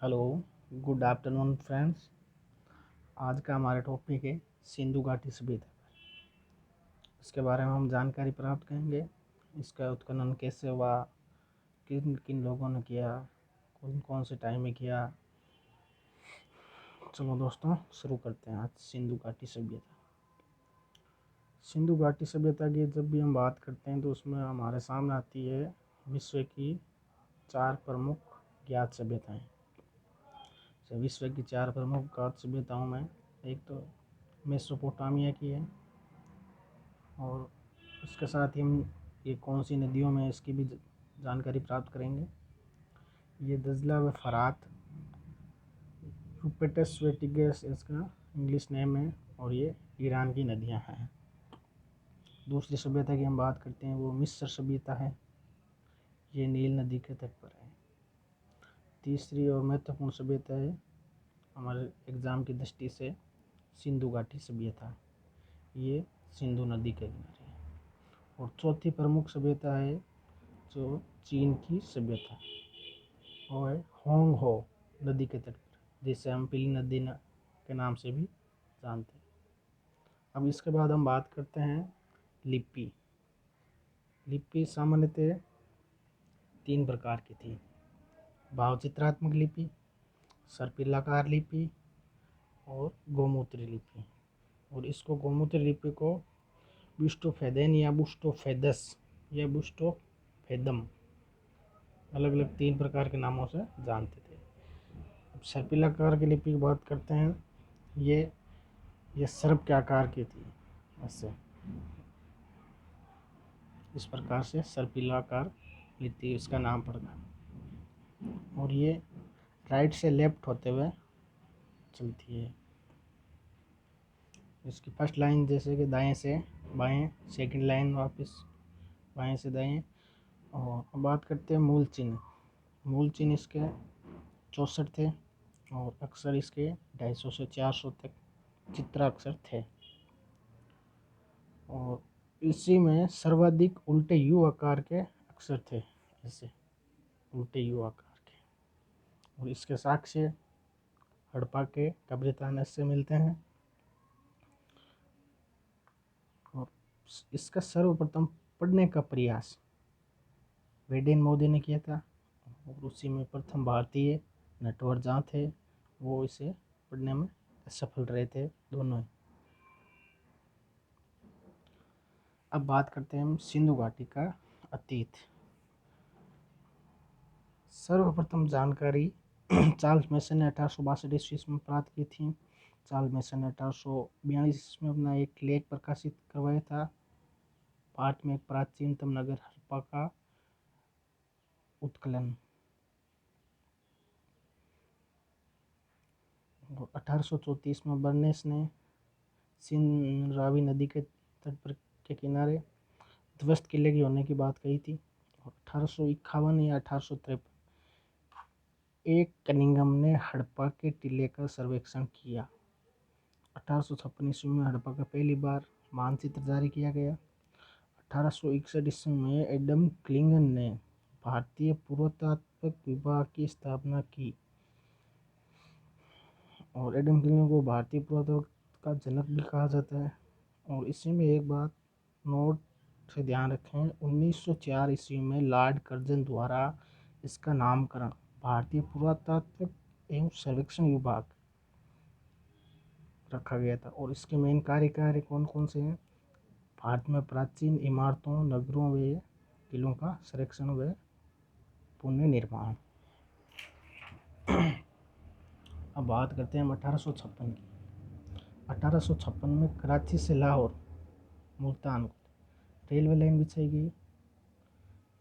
Hello, good afternoon friends. आज का हमारा टॉपिक है सिंधु घाटी सभ्यता। इसके बारे में हम जानकारी प्राप्त करेंगे। इसका उत्खनन कैसे हुआ, किन किन लोगों ने किया, कौन कौन से टाइम में किया। चलो दोस्तों, शुरू करते हैं आज सिंधु घाटी सभ्यता। सिंधु घाटी सभ्यता की जब भी हम बात करते हैं तो उसमें हमारे सामने आती है विश्व की 4 प्रमुख ज्ञात सभ्यताएँ। विश्व की 4 प्रमुख ज्ञात सभ्यताओं में एक तो मेसोपोटामिया की है, और इसके साथ ही हम ये कौन सी नदियों में इसकी भी जानकारी प्राप्त करेंगे। ये दजला व फरात, यूपेटस व टिग्रिस इसका इंग्लिश नेम है, और ये ईरान की नदियां हैं। दूसरी सभ्यता की हम बात करते हैं, वो मिस्र सभ्यता है। ये नील नदी के तट पर है। तीसरी और महत्वपूर्ण सभ्यता है हमारे एग्ज़ाम की दृष्टि से सिंधु घाटी सभ्यता। ये सिंधु नदी के किनारे है। और चौथी प्रमुख सभ्यता है जो चीन की सभ्यता, वो है होंग हो नदी के तट पर, जिसे हम पीली नदी के नाम से भी जानते हैं। अब इसके बाद हम बात करते हैं लिपि। लिपि सामान्यतः 3 प्रकार की थी: भावचित्रात्मक लिपि, सर्पिलाकार लिपि और गोमूत्री लिपि। और इसको गोमूत्री लिपि को बुस्टोफेदेन या बुस्टोफेदस या बुस्टोफेदम अलग अलग 3 प्रकार के नामों से जानते थे। अब सर्पिलाकार की लिपि की बात करते हैं। ये सर्प के आकार की थी, ऐसे इस प्रकार से सर्पिलाकार लिपि इसका नाम पड़ा। और ये राइट से लेफ्ट होते हुए चलती है। इसकी फर्स्ट लाइन जैसे कि दाएं से बाएं, सेकंड लाइन वापस बाएं से दाएं। और अब बात करते हैं मूल चिन्ह। मूल चिन्ह इसके 64 थे, और अक्षर इसके 250 से 400 तक चित्राक्षर थे। और इसी में सर्वाधिक उल्टे यू आकार के अक्षर थे, ऐसे उल्टे यू आकार के। और इसके साक्ष्य हड़प्पा के कब्रिस्तान से मिलते हैं। और इसका सर्वप्रथम पढ़ने का प्रयास वेडेन मोदी ने किया था, और उसी में प्रथम भारतीय नटवर जहाँ थे वो इसे पढ़ने में सफल रहे थे दोनों ही। अब बात करते हैं हम सिंधु घाटी का अतीत। सर्वप्रथम जानकारी चार्ल्स मेसन ने 1862 ईस्वी में प्राप्त की थी। चार्ल्स मेसन ने 1842 में अपना एक लेख प्रकाशित करवाया था। पाठ में एक प्राचीनतम नगर हड़प्पा का उत्खनन। 1834 में बर्नेस ने सिंध रावी नदी के तट पर के किनारे ध्वस्त किले की होने की बात कही थी। और 1851 या 1853 एक कनिंगम ने हड़प्पा के टीले का सर्वेक्षण किया। 1856 ईस्वी में हड़प्पा का पहली बार मानचित्र जारी किया गया। 1861 ईस्वी में एडम क्लिंगन ने भारतीय पुरातत्व विभाग की स्थापना की। और एडम क्लिंगन को भारतीय पुरातत्व का जनक भी कहा जाता है। और इसी में एक बात नोट से ध्यान रखें, 1904 ईस्वी में लॉर्ड कर्जन द्वारा इसका नामकरण भारतीय पुरातत्व एवं सर्वेक्षण विभाग रखा गया था। और इसके मेन कार्य कौन कौन से हैं? भारत में प्राचीन इमारतों, नगरों व किलों का संरक्षण व पुनर्निर्माण। अब बात करते हैं हम 1856 की। 1856 में कराची से लाहौर मुल्तान को रेलवे लाइन बिछाई गई।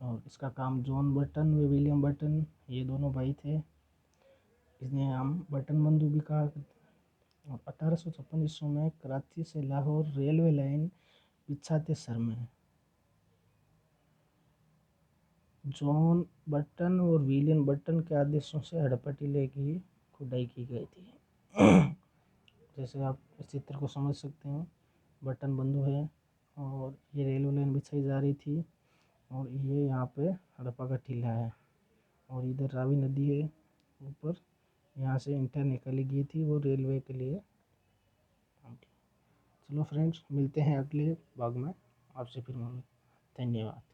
और इसका काम जॉन बर्टन व विलियम बर्टन, ये दोनों भाई थे। इसने हम बर्टन बंधु भी कहा करते हैं। और 1856 ईस्वी में कराची से लाहौर रेलवे लाइन बिछाते समय जॉन बर्टन और विलियम बर्टन के आदेशों से हड़प्पा टीले की खुदाई की गई थी। जैसे आप इस चित्र को समझ सकते हैं, बर्टन बंधु है और ये रेलवे लाइन बिछाई जा रही थी, और ये यहाँ पे हड़प्पा का टीला है, और इधर रावी नदी है ऊपर, यहाँ से इंटर निकाली गई थी, वो रेलवे के लिए। चलो फ्रेंड्स, मिलते हैं अगले भाग में, आपसे फिर मिलूँगा। धन्यवाद।